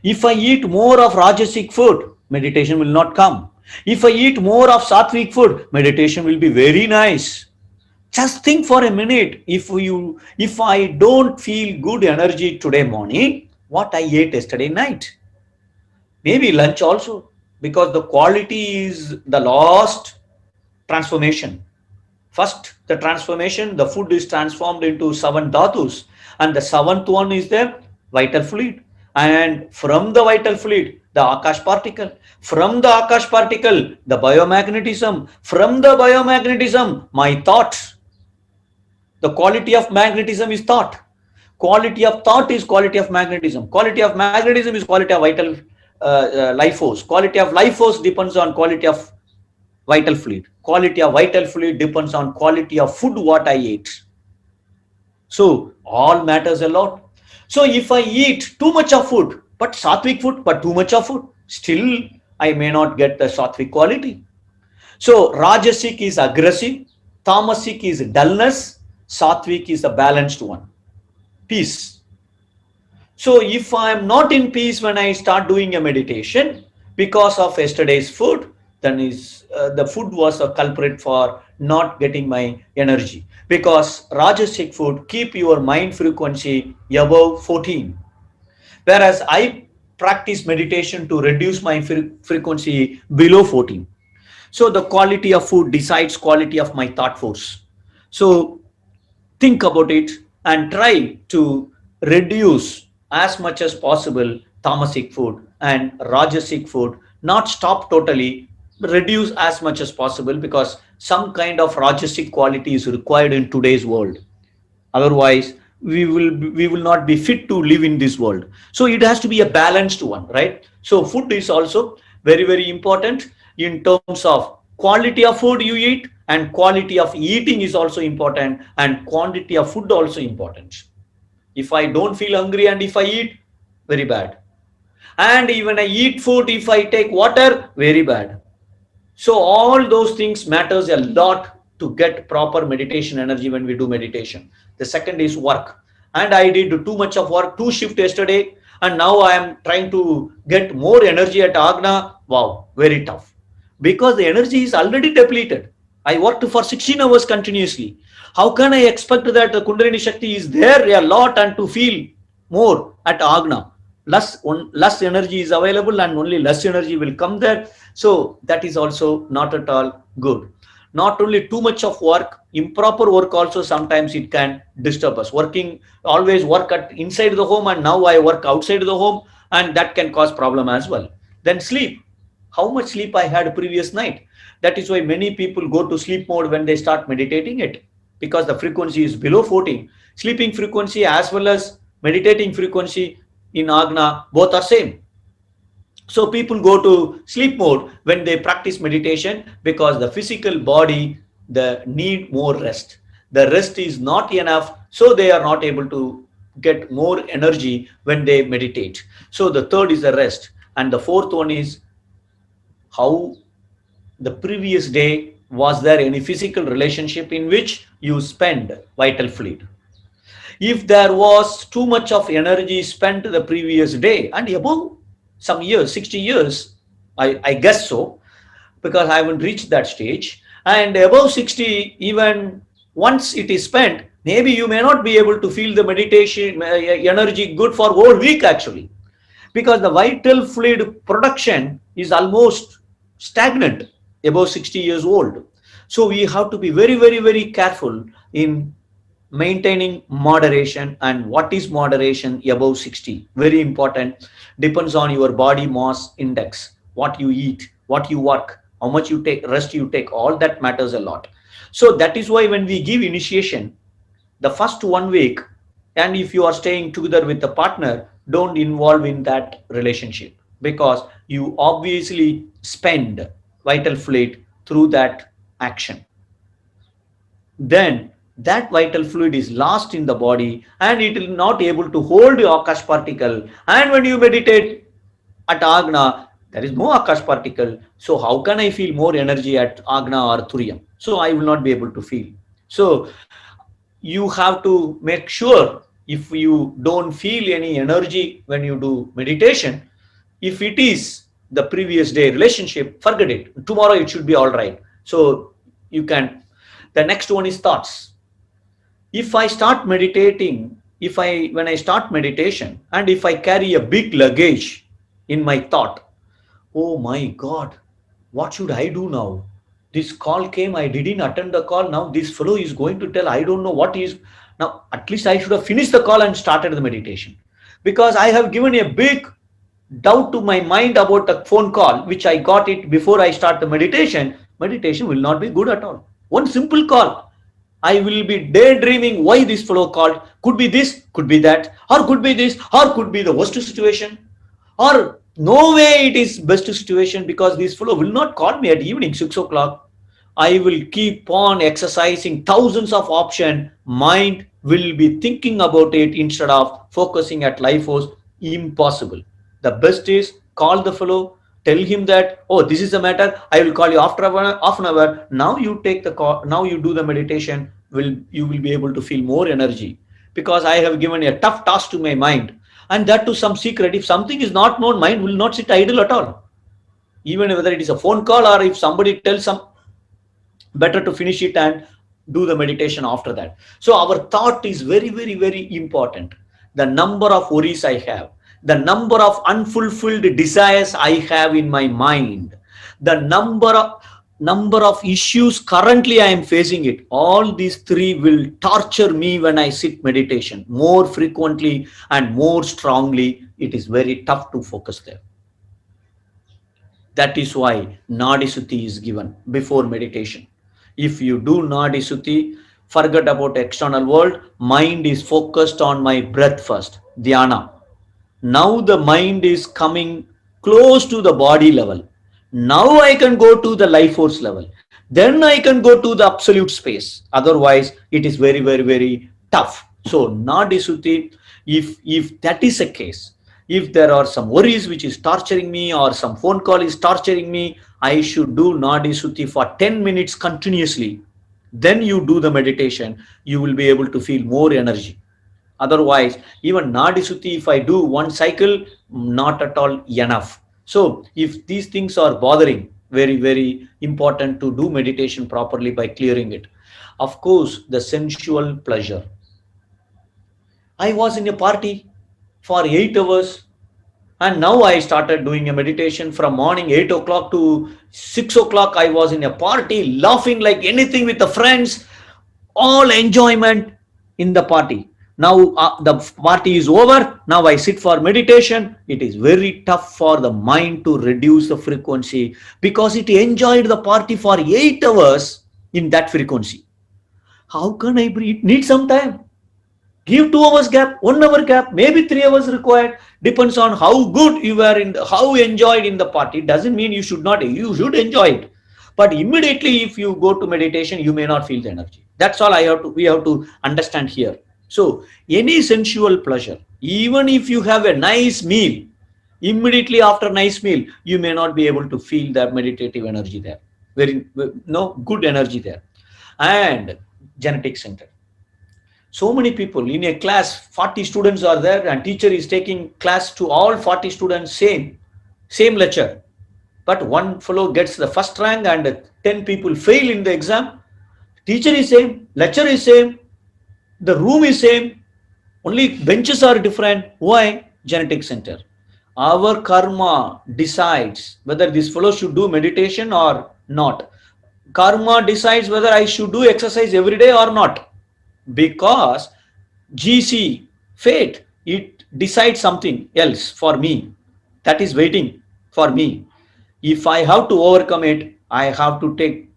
If I eat more of Rajasic food, meditation will not come. If I eat more of Sattvic food, meditation will be very nice. Just think for a minute. If I don't feel good energy today morning, what I ate yesterday night, maybe lunch also, because the quality is the last transformation. First, the transformation, the food is transformed into 7 dhatus, and the 7th one is the vital fluid. And from the vital fluid, the Akash particle. From the Akash particle, the biomagnetism. From the biomagnetism, my thoughts. The quality of magnetism is thought. Quality of thought is quality of magnetism. Quality of magnetism is quality of vital life force. Quality of life force depends on quality of vital fluid. Quality of vital fluid depends on quality of food what I eat. So all matters a lot. So if I eat too much of food, but sattvic food, but too much of food, still I may not get the sattvic quality. So Rajasic is aggressive, Tamasic is dullness, Sattvic is the balanced one, peace. So if I am not in peace when I start doing a meditation because of yesterday's food, then the food was a culprit for not getting my energy, because Rajasic food keep your mind frequency above 14, whereas I practice meditation to reduce my frequency below 14. So the quality of food decides quality of my thought force. So think about it and try to reduce as much as possible tamasic food and rajasic food. Not stop totally, but reduce as much as possible, because some kind of rajasic quality is required in today's world. Otherwise, we will not be fit to live in this world. So it has to be a balanced one, right? So food is also very, very important in terms of quality of food you eat, and quality of eating is also important, and quantity of food also important. If I don't feel hungry and if I eat, very bad. And even I eat food, if I take water, very bad. So all those things matters a lot to get proper meditation energy when we do meditation. The second is work. And I did too much of work, two shift yesterday, and now I am trying to get more energy at Agna. Wow, very tough. Because the energy is already depleted. I worked for 16 hours continuously. How can I expect that the Kundalini Shakti is there a lot and to feel more at Agna? Less energy is available and only less energy will come there. So that is also not at all good. Not only too much of work, improper work also sometimes it can disturb us. Working, always work at inside the home, and now I work outside the home, and that can cause problem as well. Then sleep. How much sleep I had previous night? That is why many people go to sleep mode when they start meditating it, because the frequency is below 14. Sleeping frequency as well as meditating frequency in Agna both are same. So people go to sleep mode when they practice meditation, because the physical body the need more rest. The rest is not enough, so they are not able to get more energy when they meditate. So the third is the rest, and the fourth one is how the previous day was there any physical relationship in which you spend vital fluid. If there was too much of energy spent the previous day and above some years, 60 years, I guess so, because I haven't reached that stage, and above 60, even once it is spent, maybe you may not be able to feel the meditation energy good for whole week actually, because the vital fluid production is almost stagnant above 60 years old. So we have to be very, very, very careful in maintaining moderation. And what is moderation above 60? Very important. Depends on your body mass index, what you eat, what you work, how much you take rest, you take, all that matters a lot. So that is why when we give initiation, the first 1 week, and if you are staying together with a partner, don't involve in that relationship, because you obviously spend vital fluid through that action. Then that vital fluid is lost in the body, and it will not able to hold your akash particle. And when you meditate at Agna, there is no akash particle. So how can I feel more energy at Agna or Turiyam? So I will not be able to feel. So you have to make sure, if you don't feel any energy when you do meditation, if it is the previous day relationship, forget it. Tomorrow it should be all right. So you can. The next one is thoughts. If I start meditating, if I when I start meditation, and if I carry a big luggage in my thought, oh my God, what should I do now? This call came, I didn't attend the call. Now this fellow is going to tell, I don't know what he is. Now, at least I should have finished the call and started the meditation, because I have given a big doubt to my mind about the phone call, which I got it before I start the meditation. Meditation will not be good at all. One simple call, I will be daydreaming why this fellow called. Could be this, could be that, or could be this, or could be the worst situation, or no way it is best situation, because this fellow will not call me at evening 6 o'clock. I will keep on exercising thousands of options. Mind will be thinking about it instead of focusing at life force. Impossible. The best is call the fellow, tell him that, oh, this is the matter. I will call you after half an hour. Now you take the call. Now you do the meditation. You will be able to feel more energy, because I have given a tough task to my mind, and that to some secret. If something is not known, mind will not sit idle at all. Even whether it is a phone call, or if somebody tells some, better to finish it and do the meditation after that. So our thought is very, very, very important. The number of worries I have, the number of unfulfilled desires I have in my mind, the number of issues currently I am facing it, all these three will torture me when I sit meditation more frequently and more strongly. It is very tough to focus there. That is why Nadi Sutti is given before meditation. If you do Nadi Sutti, Forget about external world. Mind is focused on my breath first. Dhyana. Now the mind is coming close to the body level. Now I can go to the life force level. Then I can go to the absolute space. Otherwise, it is very, very, very tough. So, Nadi Suti, if that is a case, if there are some worries which is torturing me or some phone call is torturing me, I should do Nadi Suti for 10 minutes continuously. Then you do the meditation, you will be able to feel more energy. Otherwise, even Nadi Suti, if I do one cycle, not at all enough. So, if these things are bothering, very, very important to do meditation properly by clearing it. Of course, the sensual pleasure. I was in a party for 8 hours, and now I started doing a meditation from morning 8 o'clock to 6 o'clock. I was in a party, laughing like anything with the friends, all enjoyment in the party. Now the party is over. Now I sit for meditation. It is very tough for the mind to reduce the frequency because it enjoyed the party for 8 hours in that frequency. How can I breathe? Need some time. Give 2 hours gap, 1 hour gap, maybe 3 hours required. Depends on how good you were in how enjoyed in the party. Doesn't mean you should not, you should enjoy it. But immediately if you go to meditation, you may not feel the energy. That's all we have to understand here. So any sensual pleasure, even if you have a nice meal, immediately after nice meal, you may not be able to feel that meditative energy there. Very no good energy there. And genetic center, so many people in a class, 40 students are there and teacher is taking class to all 40 students, same lecture, but one fellow gets the first rank and 10 people fail in the exam. Teacher is same, lecture is same, the room is same, only benches are different. Why? Genetic center. Our karma decides whether this fellow should do meditation or not. Karma decides whether I should do exercise every day or not, because GC, fate, it decides something else for me, that is waiting for me. If I have to overcome it, I have to take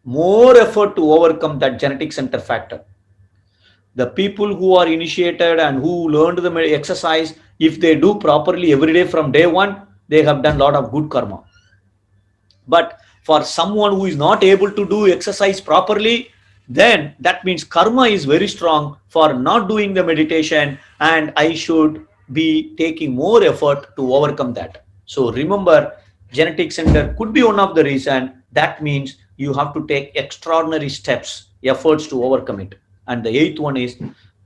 more effort to overcome that genetic center factor. The people who are initiated and who learned the exercise, if they do properly every day from day one, they have done a lot of good karma. But for someone who is not able to do exercise properly, then that means karma is very strong for not doing the meditation, and I should be taking more effort to overcome that. So remember, genetic center could be one of the reason. That means you have to take extraordinary steps, efforts to overcome it. And the eighth one is,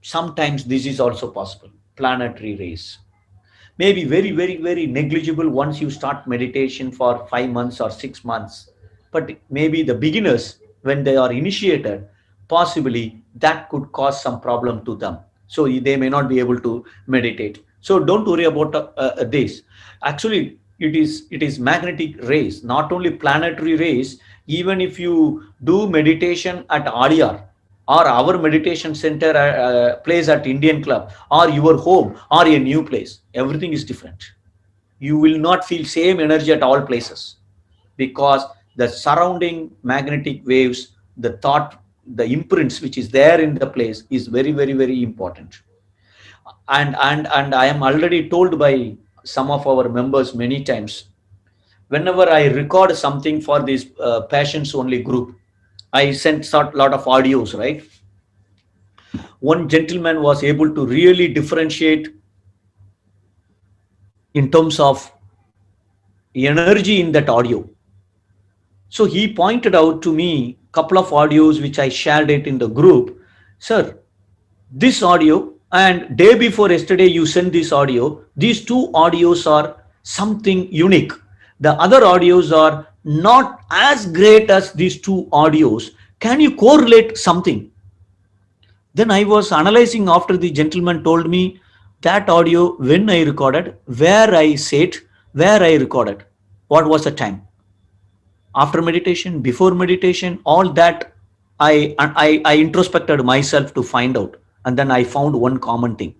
sometimes this is also possible, planetary race. Maybe very, very, very negligible once you start meditation for 5 months or 6 months. But maybe the beginners, when they are initiated, possibly that could cause some problem to them. So they may not be able to meditate. So don't worry about this. Actually, it is magnetic rays, not only planetary rays. Even if you do meditation at Adyar, or our meditation center place at Indian Club, or your home, or a new place, everything is different. You will not feel same energy at all places, because the surrounding magnetic waves, the thought, the imprints which is there in the place is very, very, very important. And I am already told by some of our members many times, whenever I record something for this patients only group, I sent a lot of audios, right? One gentleman was able to really differentiate in terms of energy in that audio. So he pointed out to me a couple of audios which I shared it in the group. Sir, this audio and day before yesterday you sent this audio, these two audios are something unique. The other audios are not as great as these two audios. Can you correlate something? Then I was analyzing after the gentleman told me that audio, when I recorded, where I sat, where I recorded, what was the time, after meditation, before meditation, all that I introspected myself to find out, and then I found one common thing.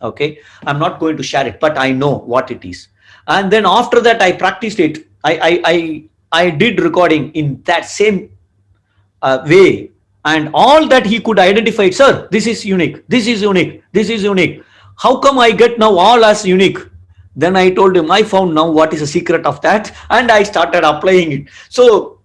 Okay, I'm not going to share it, but I know what it is. And then after that, I practiced it. I did recording in that same way, and all that he could identify, sir, this is unique, this is unique, this is unique. How come I get now all as unique? Then I told him, I found now what is the secret of that, and I started applying it. So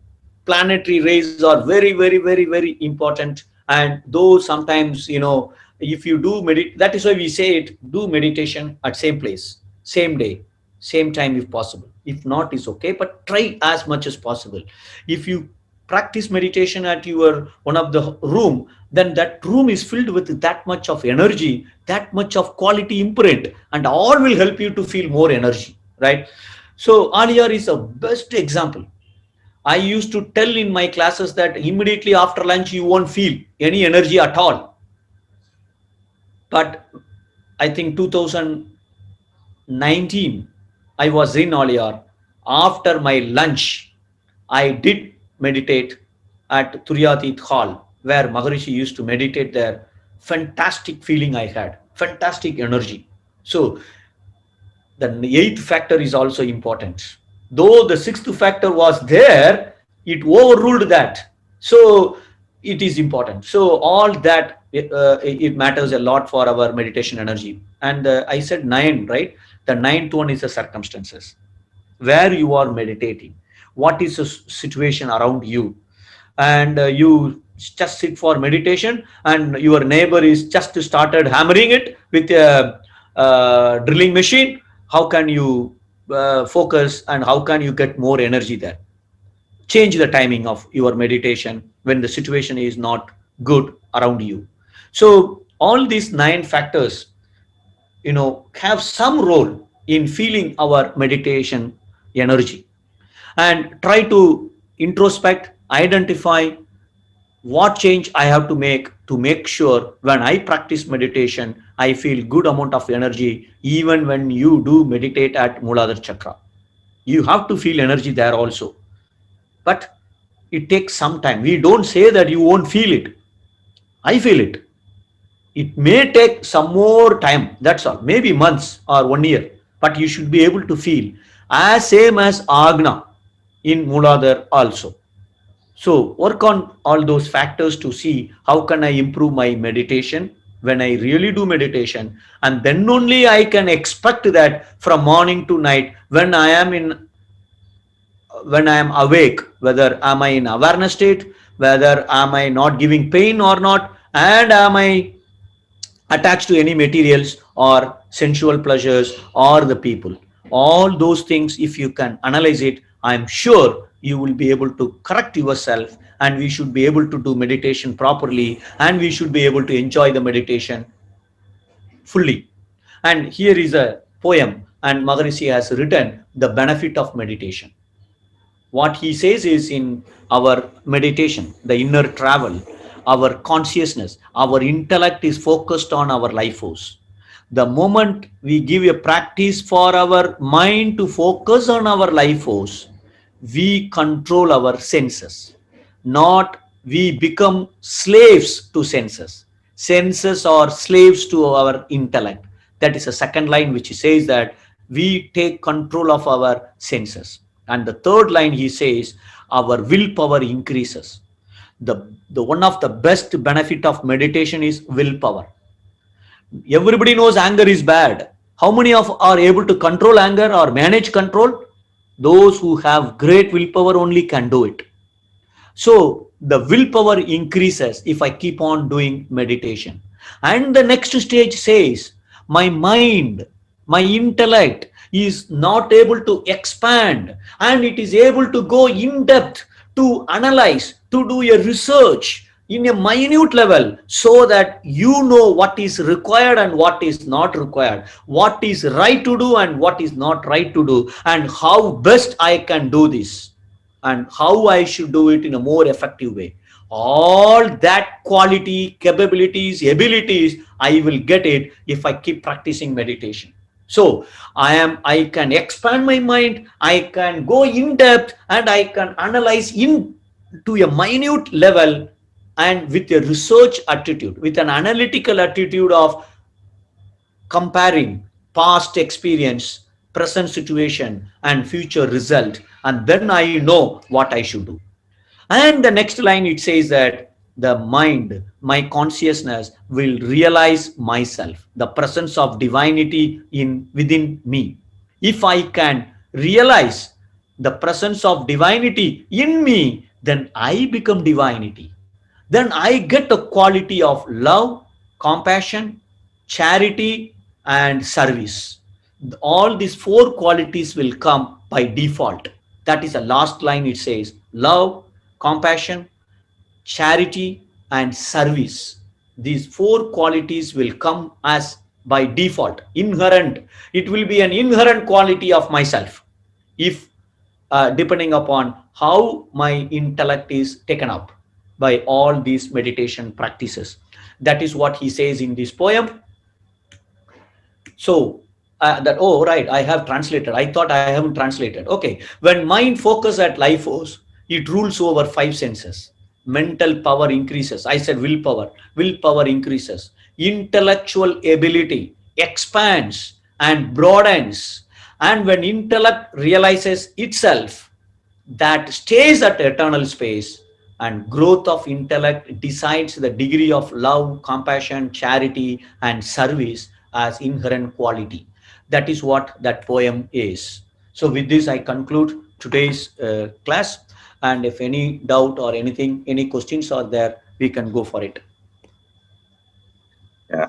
planetary rays are very, very, very, very important. And though sometimes, if you do meditate, that is why we say it, do meditation at same place, same day, same time if possible. If not, is okay, but try as much as possible. If you practice meditation at your one of the room, then that room is filled with that much of energy, that much of quality imprint, and all will help you to feel more energy, right? So Aliyar is a best example. I used to tell in my classes that immediately after lunch you won't feel any energy at all. But I think 2019 I was in Aliyar. After my lunch, I did meditate at Turyatit Hall, where Maharishi used to meditate there. Fantastic feeling I had, fantastic energy. So the eighth factor is also important. Though the sixth factor was there, it overruled that. So it is important. So all that, it matters a lot for our meditation energy. And I said nine, right? The ninth one is the circumstances, where you are meditating. What is the situation around you? And you just sit for meditation, and your neighbor is just started hammering it with a drilling machine. How can you focus, and how can you get more energy there? Change the timing of your meditation when the situation is not good around you. So all these nine factors, have some role in feeling our meditation energy. And try to introspect, identify what change I have to make sure when I practice meditation, I feel good amount of energy. Even when you do meditate at Muladhara Chakra, you have to feel energy there also. But it takes some time. We don't say that you won't feel it. I feel it. It may take some more time. That's all. Maybe months or 1 year. But you should be able to feel as same as Agna in Muladhara also. So work on all those factors to see how can I improve my meditation when I really do meditation, and then only I can expect that from morning to night when I am awake, whether am I in awareness state, whether am I not giving pain or not, and am I attached to any materials or sensual pleasures or the people. All those things, if you can analyze it, I'm sure you will be able to correct yourself, and we should be able to do meditation properly, and we should be able to enjoy the meditation fully. And here is a poem, and Maharishi has written the benefit of meditation. What he says is, in our meditation, the inner travel, our consciousness, our intellect is focused on our life force. The moment we give a practice for our mind to focus on our life force, we control our senses, not we become slaves to senses. Senses are slaves to our intellect. That is the second line, which says that we take control of our senses. And the third line, he says, our willpower increases. The one of the best benefit of meditation is willpower. Everybody knows anger is bad. How many of are able to control anger or manage control? Those who have great willpower only can do it. So the willpower increases if I keep on doing meditation. And the next stage says, my mind, my intellect is not able to expand, and it is able to go in depth to analyze, to do a research in a minute level, so that you know what is required and what is not required, what is right to do and what is not right to do, and how best I can do this, and how I should do it in a more effective way. All that quality, capabilities, abilities, I will get it if I keep practicing meditation. So I can expand my mind, I can go in depth, and I can analyze in to a minute level, and with a research attitude, with an analytical attitude of comparing past experience, present situation, and future result, and then I know what I should do. And the next line, it says that the mind, my consciousness will realize myself, the presence of divinity in within me. If I can realize the presence of divinity in me, then I become divinity. Then I get a quality of love, compassion, charity, and service. All these four qualities will come by default. That is the last line. It says love, compassion, charity, and service. These four qualities will come as by default, inherent. It will be an inherent quality of myself if depending upon how my intellect is taken up by all these meditation practices. That is what he says in this poem. So that, oh right, I have translated. I thought I haven't translated. Okay. When mind focus at life force, it rules over five senses. Mental power increases. I said willpower. Willpower increases. Intellectual ability expands and broadens. And when intellect realizes itself, that stays at eternal space, and growth of intellect decides the degree of love, compassion, charity, and service as inherent quality. That is what that poem is. So with this I conclude today's class, and if any doubt or anything, any questions are there, we can go for it. Yeah.